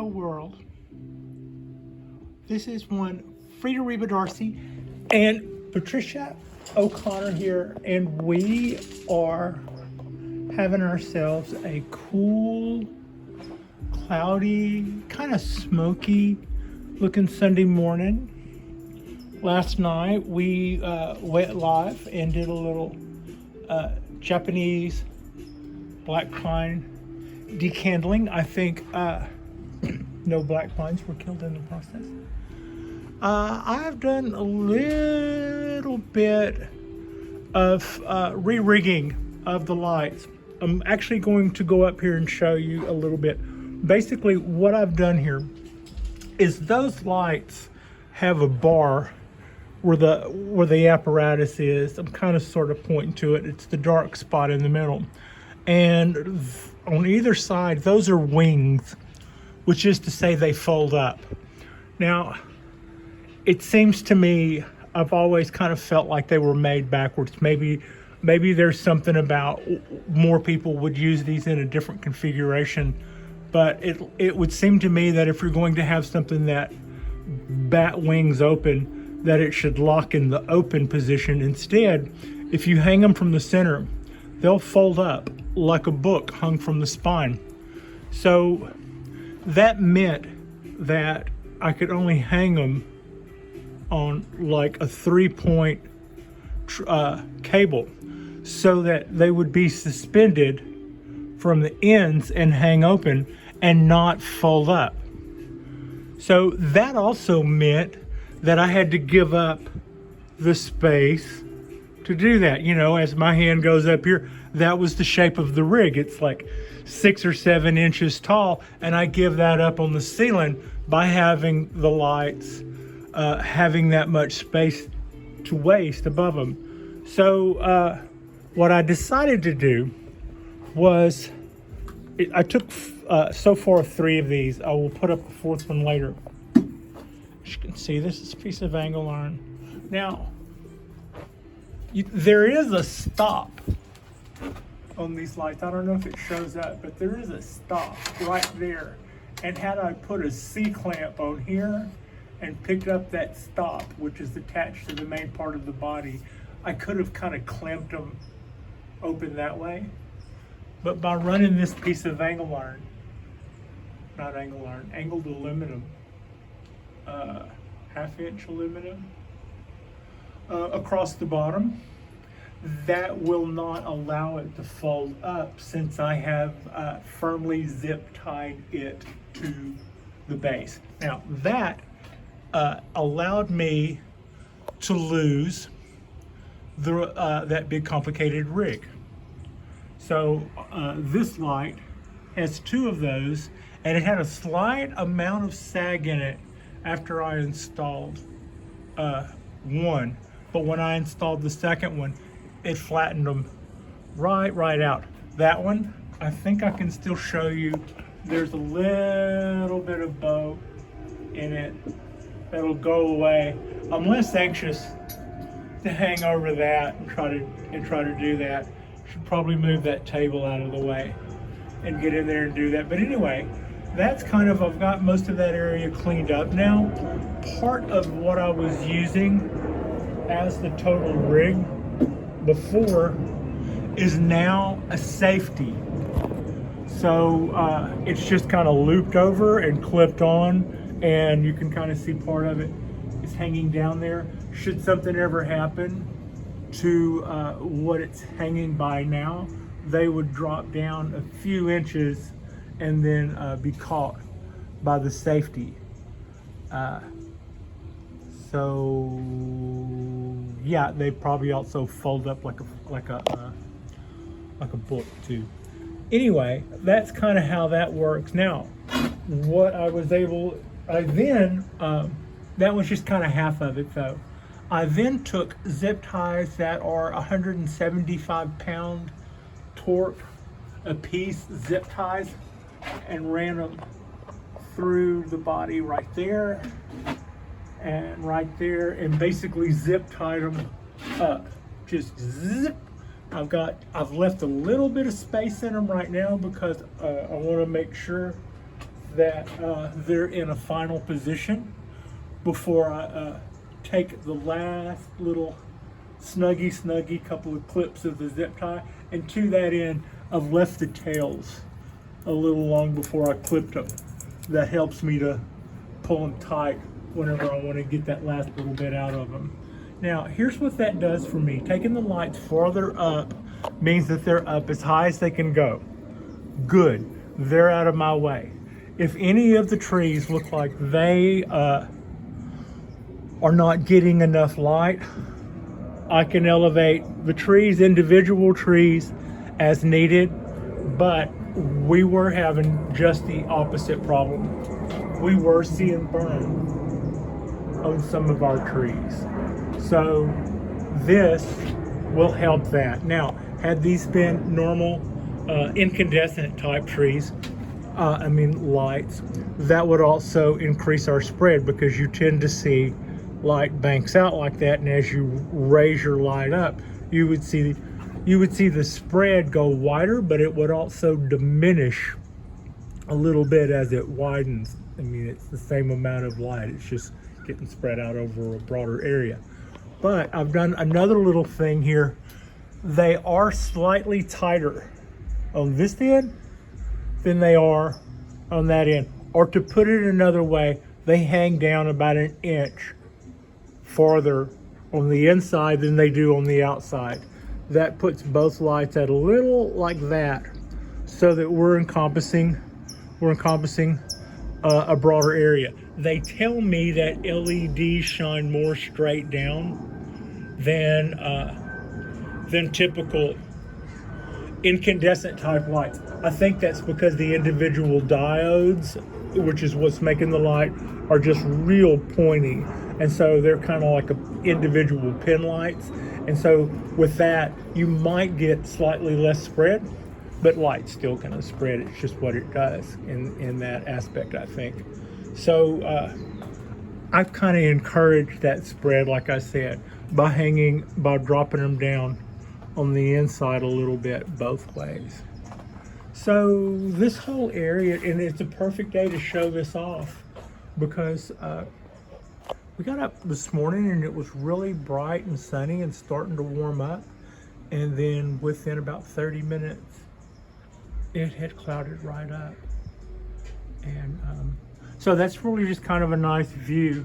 Hello world. This is one Frida Reba Darcy and Patricia O'Connor here, and we are having ourselves a cool, cloudy, kind of smoky looking Sunday morning. Last night we went live and did a little Japanese black pine decandling. I think no black pines were killed in the process. I've done a little bit of re-rigging of the lights. I'm actually going to go up here and show you a little bit. Basically, what I've done here is those lights have a bar where the apparatus is. I'm kind of sort of pointing to it. It's the dark spot in the middle. And on either side, those are wings, which is to say they fold up. Now, it seems to me, I've always kind of felt like they were made backwards. Maybe there's something about more people would use these in a different configuration, but it would seem to me that if you're going to have something that bat wings open, that it should lock in the open position. Instead, if you hang them from the center, they'll fold up like a book hung from the spine. So that meant that I could only hang them on like a 3-point cable, so that they would be suspended from the ends and hang open and not fold up. So that also meant that I had to give up the space to do that. You know, as my hand goes up here, that was the shape of the rig. It's like 6 or 7 inches tall, and I give that up on the ceiling by having the lights having that much space to waste above them. So what I decided to do was, I took so far 3 of these. I will put up the 4th one later. As you can see, this is a piece of angle iron. Now, there is a stop on these lights. I don't know if it shows up, but there is a stop right there. And had I put a C-clamp on here and picked up that stop, which is attached to the main part of the body, I could have kind of clamped them open that way. But by running this piece of angled aluminum, 1/2-inch aluminum, across the bottom, that will not allow it to fold up, since I have firmly zip tied it to the base. Now that allowed me to lose that big complicated rig. So this light has 2 of those, and it had a slight amount of sag in it after I installed one. But when I installed the second one, it flattened them right out. That one, I think I can still show you. There's a little bit of bow in it that'll go away. I'm less anxious to hang over that and try to do that. Should probably move that table out of the way and get in there and do that. But anyway, that's kind of, I've got most of that area cleaned up now. Part of what I was using as the total rig before is now a safety. So it's just kind of looped over and clipped on, and you can kind of see part of it is hanging down there. Should something ever happen to what it's hanging by now, they would drop down a few inches and then be caught by the safety. So yeah, they probably also fold up like a book too. Anyway, that's kind of how that works. Now, what I then that was just kind of half of it though. I then took zip ties that are 175-pound torque a piece zip ties and ran them through the body right there and right there, and basically zip tied them up. Just zip. I've left a little bit of space in them right now because I want to make sure that they're in a final position before I take the last little snuggy couple of clips of the zip tie, and to that end I've left the tails a little long before I clipped them. That helps me to pull them tight whenever I want to get that last little bit out of them. Now here's what that does for me. Taking the lights farther up means that they're up as high as they can go. Good, they're out of my way. If any of the trees look like they are not getting enough light, I can elevate the trees, individual trees, as needed, but we were having just the opposite problem. We were seeing burn on some of our trees. So this will help that. Now, had these been normal incandescent type trees, lights, that would also increase our spread, because you tend to see light banks out like that, and as you raise your light up, you would see the spread go wider, but it would also diminish a little bit as it widens. It's the same amount of light, it's just getting spread out over a broader area. But I've done another little thing here. They are slightly tighter on this end than they are on that end. Or to put it another way, they hang down about an inch farther on the inside than they do on the outside. That puts both lights at a little like that, so that we're encompassing a broader area. They tell me that LEDs shine more straight down than typical incandescent type lights. I think that's because the individual diodes, which is what's making the light, are just real pointy, and so they're kind of like individual pin lights, and so with that you might get slightly less spread, but light's still going to spread. It's just what it does in that aspect, I think. So I've kind of encouraged that spread, like I said, by dropping them down on the inside a little bit both ways. So this whole area, and it's a perfect day to show this off, because we got up this morning and it was really bright and sunny and starting to warm up, and then within about 30 minutes it had clouded right up, and so that's really just kind of a nice view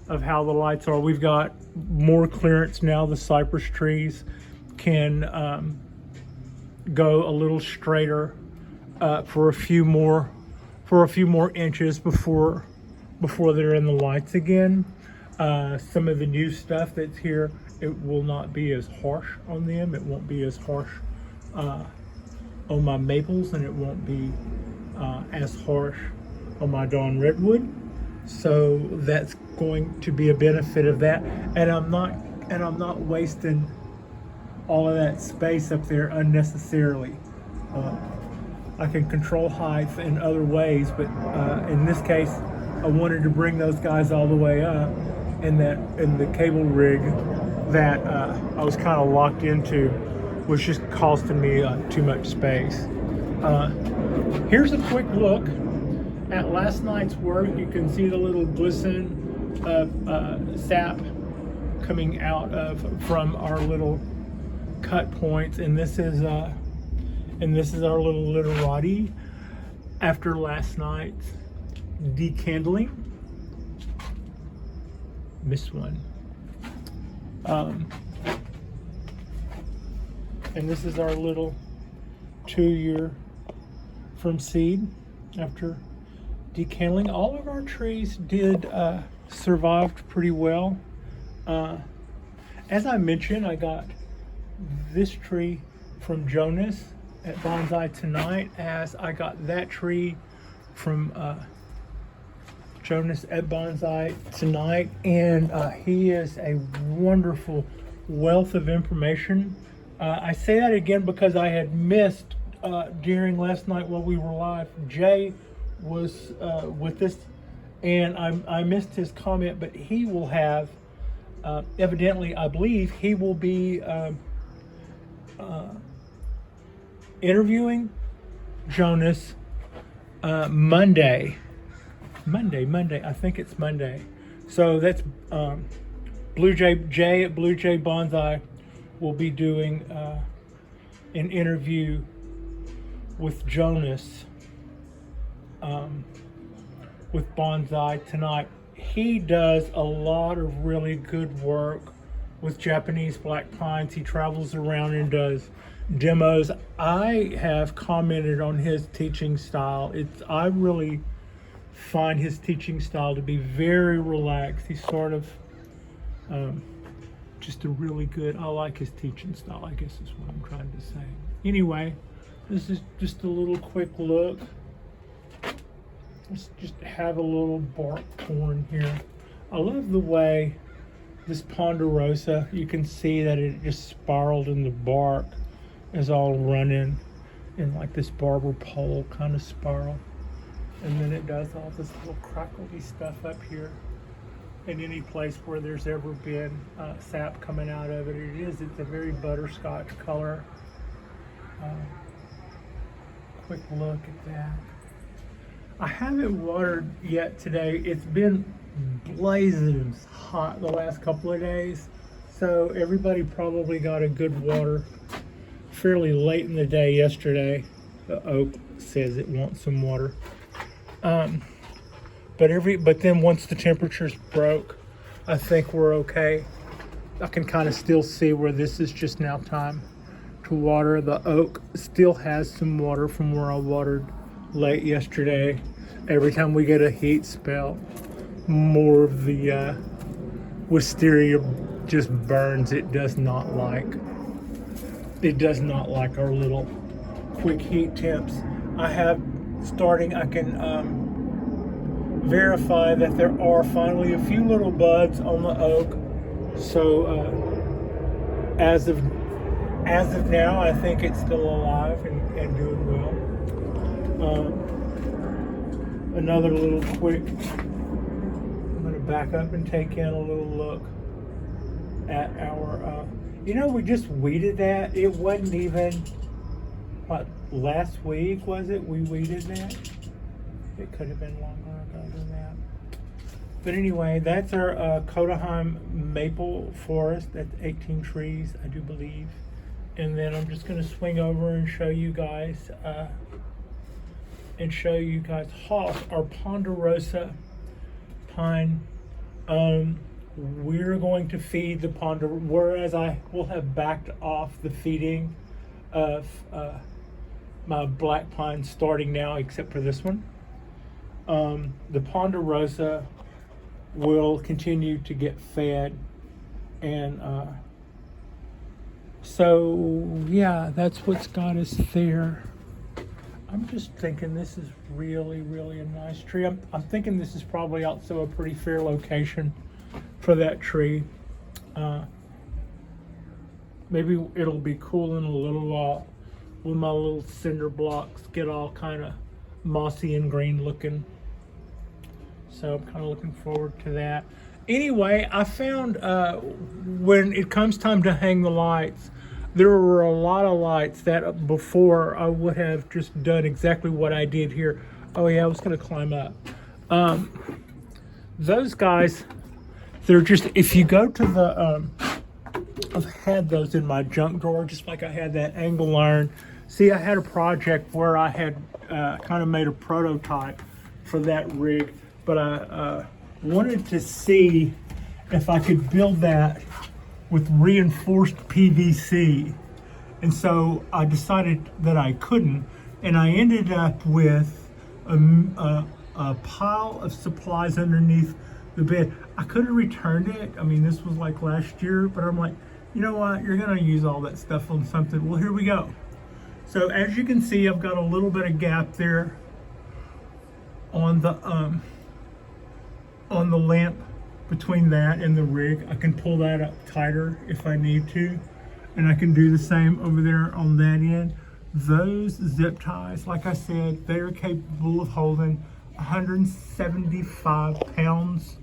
of how the lights are. We've got more clearance now. The cypress trees can go a little straighter for a few more inches before they're in the lights again. Some of the new stuff that's here, it will not be as harsh on them. It won't be as harsh on my maples, and it won't be as harsh on my dawn redwood. So that's going to be a benefit of that, and I'm not wasting all of that space up there unnecessarily. I can control height in other ways, but in this case I wanted to bring those guys all the way up, and the cable rig that I was kind of locked into was just costing me too much space. Here's a quick look at last night's work. You can see the little glisten of sap coming out from our little cut points, and this is our little literati after last night's decandling. Missed one. And this is our little 2-year from seed after decandling. All of our trees did survived pretty well. As I mentioned, I got this tree from Jonas at Bonsai Tonight, as I got that tree from Jonas at Bonsai Tonight, and he is a wonderful wealth of information. I say that again because I had missed during last night while we were live. Jay was with us, and I missed his comment, but he will have, evidently, I believe he will be interviewing Jonas Monday. I think it's Monday. So that's Blue Jay at Blue Jay Bonsai will be doing an interview with Jonas with Bonsai tonight. He does a lot of really good work with Japanese black pines. He travels around and does demos. I have commented on his teaching style. I really find his teaching style to be very relaxed. He's sort of just a really good, I like his teaching style, I guess is what I'm trying to say. Anyway, this is just a little quick look. Let's just have a little bark corn here. I love the way this ponderosa, you can see that it just spiraled in the bark, is all running in like this barber pole kind of spiral. And then it does all this little crackly stuff up here. In any place where there's ever been sap coming out of it, it's a very butterscotch color. Quick look at that. I haven't watered yet today. It's been blazing hot the last couple of days, so everybody probably got a good water fairly late in the day yesterday. The oak says it wants some water. But then once the temperatures broke, I think we're okay. I can kind of still see where this is just now time to water. The oak still has some water from where I watered late yesterday. Every time we get a heat spell, more of the wisteria just burns. It does not like our little quick heat temps. I can verify that there are finally a few little buds on the oak. So as of now, I think it's still alive and doing well. Another little quick, I'm going to back up and take in a little look at our, we just weeded that. It wasn't even, last week was it? We weeded that? It could have been longer ago than that. But anyway, that's our Kodaheim maple forest. That's 18 trees, I do believe. And then I'm just going to swing over and show you guys Hoss, our ponderosa pine. We're going to feed the whereas I will have backed off the feeding of my black pine starting now, except for this one. The ponderosa will continue to get fed, and so yeah, that's what's got us there. I'm just thinking this is really, really a nice tree. I'm thinking this is probably also a pretty fair location for that tree. Maybe it'll be cool in a little while when my little cinder blocks get all kind of mossy and green looking. So I'm kind of looking forward to that. Anyway, I found when it comes time to hang the lights, there were a lot of lights that before I would have just done exactly what I did here. Oh yeah, I was gonna climb up. Those guys, they're just, if you go to the, I've had those in my junk drawer, just like I had that angle iron. See, I had a project where I had kind of made a prototype for that rig, but I wanted to see if I could build that with reinforced PVC. And so I decided that I couldn't, and I ended up with a pile of supplies underneath the bed. I could have returned it. I mean, this was like last year, but I'm like, you know what? You're gonna use all that stuff on something. Well, here we go. So as you can see, I've got a little bit of gap there on the lamp between that and the rig. I can pull that up tighter if I need to, and I can do the same over there on that end. Those zip ties, like I said, they are capable of holding 175 pounds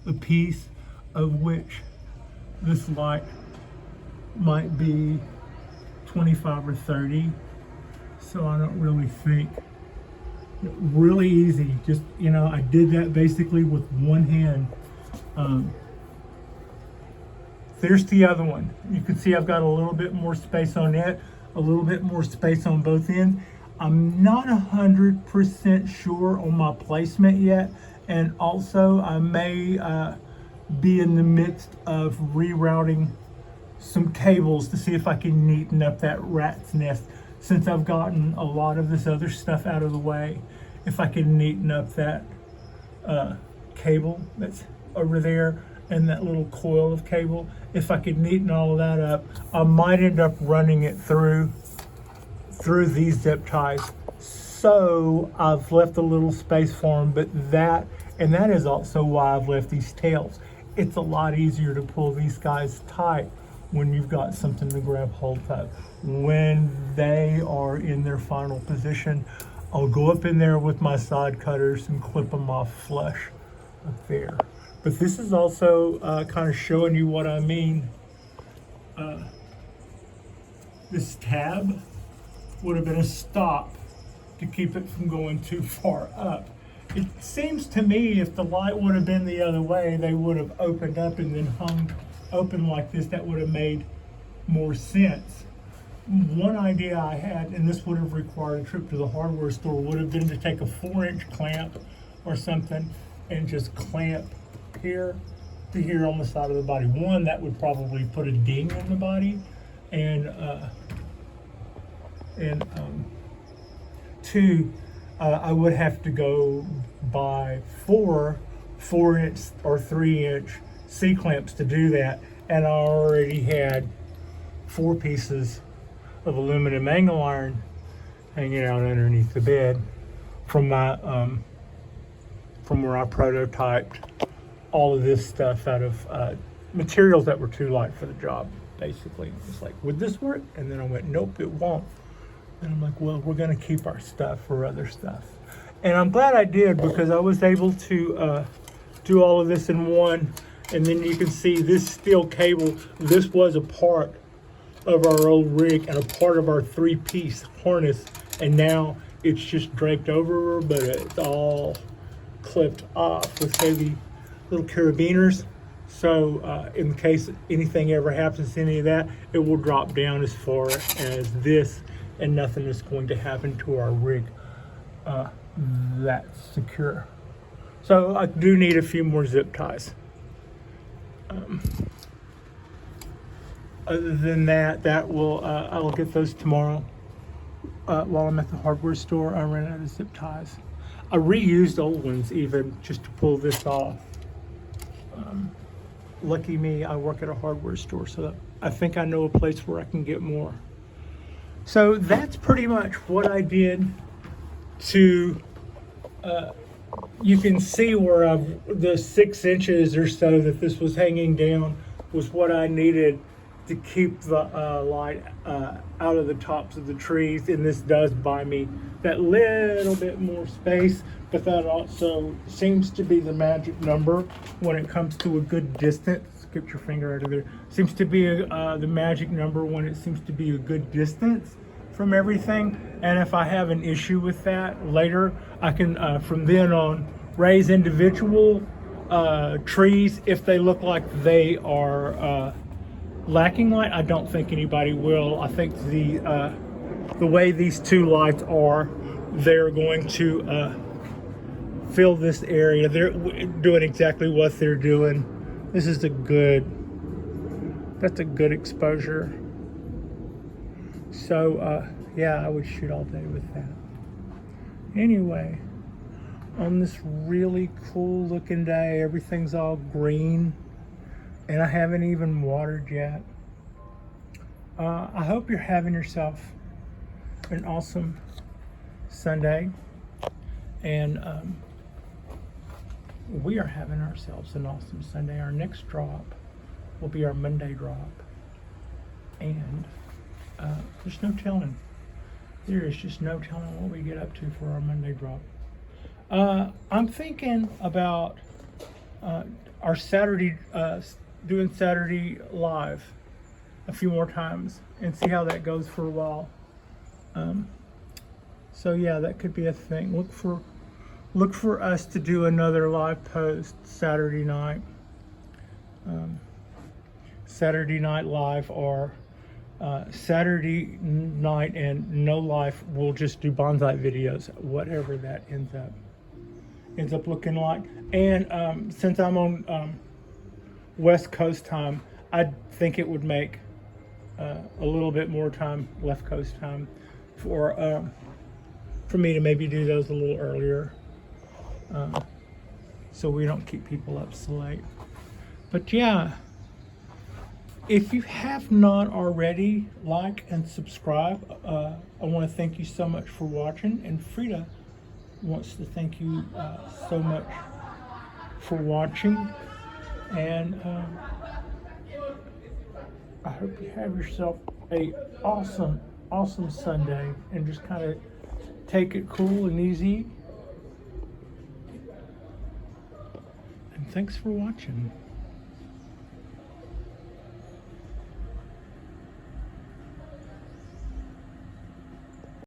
a piece, of which this light might be 25 or 30. So I don't really think Really easy. Just, I did that basically with one hand. There's the other one. You can see I've got a little bit more space on it, a little bit more space on both ends. I'm not 100% sure on my placement yet, and also I may be in the midst of rerouting some cables to see if I can neaten up that rat's nest. Since I've gotten a lot of this other stuff out of the way, if I can neaten up that cable that's over there and that little coil of cable, if I could neaten all of that up, I might end up running it through these zip ties. So I've left a little space for them, but that is also why I've left these tails. It's a lot easier to pull these guys tight when you've got something to grab hold of. When they are in their final position, I'll go up in there with my side cutters and clip them off flush up there. But this is also kind of showing you what I mean. This tab would have been a stop to keep it from going too far up. It seems to me if the light would have been the other way, they would have opened up and then hung open like this. That would have made more sense. One idea I had, and this would have required a trip to the hardware store, would have been to take a 4-inch clamp or something and just clamp here to here on the side of the body. One, that would probably put a ding in the body, and two, I would have to go buy 4-inch or 3-inch C-clamps to do that, and I already had 4 pieces of aluminum angle iron hanging out underneath the bed from my from where I prototyped all of this stuff out of materials that were too light for the job. Basically, it's like, would this work? And then I went, nope, it won't. And I'm like, well, we're going to keep our stuff for other stuff. And I'm glad I did, because I was able to do all of this in one. And then you can see this steel cable. This was a part of our old rig and a part of our 3-piece harness. And now it's just draped over, but it's all clipped off with heavy little carabiners. So in case anything ever happens to any of that, it will drop down as far as this, and nothing is going to happen to our rig that's secure. So I do need a few more zip ties. Other than that, I will get those tomorrow. While I'm at the hardware store, I ran out of zip ties. I reused old ones even just to pull this off. Lucky me, I work at a hardware store, so I think I know a place where I can get more. So that's pretty much what I did to, you can see where the 6 inches or so that this was hanging down was what I needed to keep the light out of the tops of the trees. And this does buy me that little bit more space, but that also seems to be the magic number when it comes to a good distance. Get your finger out of there. Seems to be the magic number when it seems to be a good distance from everything. And if I have an issue with that later, I can from then on raise individual trees if they look like they are lacking light. I don't think anybody will. I think the way these two lights are, they're going to fill this area. They're doing exactly what they're doing. This is that's a good exposure. So yeah, I would shoot all day with that. Anyway, on this really cool looking day, everything's all green, and I haven't even watered yet. I hope you're having yourself an awesome Sunday, and we are having ourselves an awesome Sunday. Our next drop will be our Monday drop, and there's no telling. There is just no telling what we get up to for our Monday drop. I'm thinking about our Saturday, doing Saturday live a few more times and see how that goes for a while. So yeah, that could be a thing. Look for us to do another live post Saturday night. Saturday Night Live, or Saturday night and no life. We'll just do bonsai videos, whatever that ends up looking like. And since I'm on West Coast time, I think it would make a little bit more time, left coast time, for me to maybe do those a little earlier, so we don't keep people up so late. But yeah, if you have not already, like and subscribe. I want to thank you so much for watching, and Frida wants to thank you so much for watching. And I hope you have yourself a awesome Sunday, and just kind of take it cool and easy. And thanks for watching.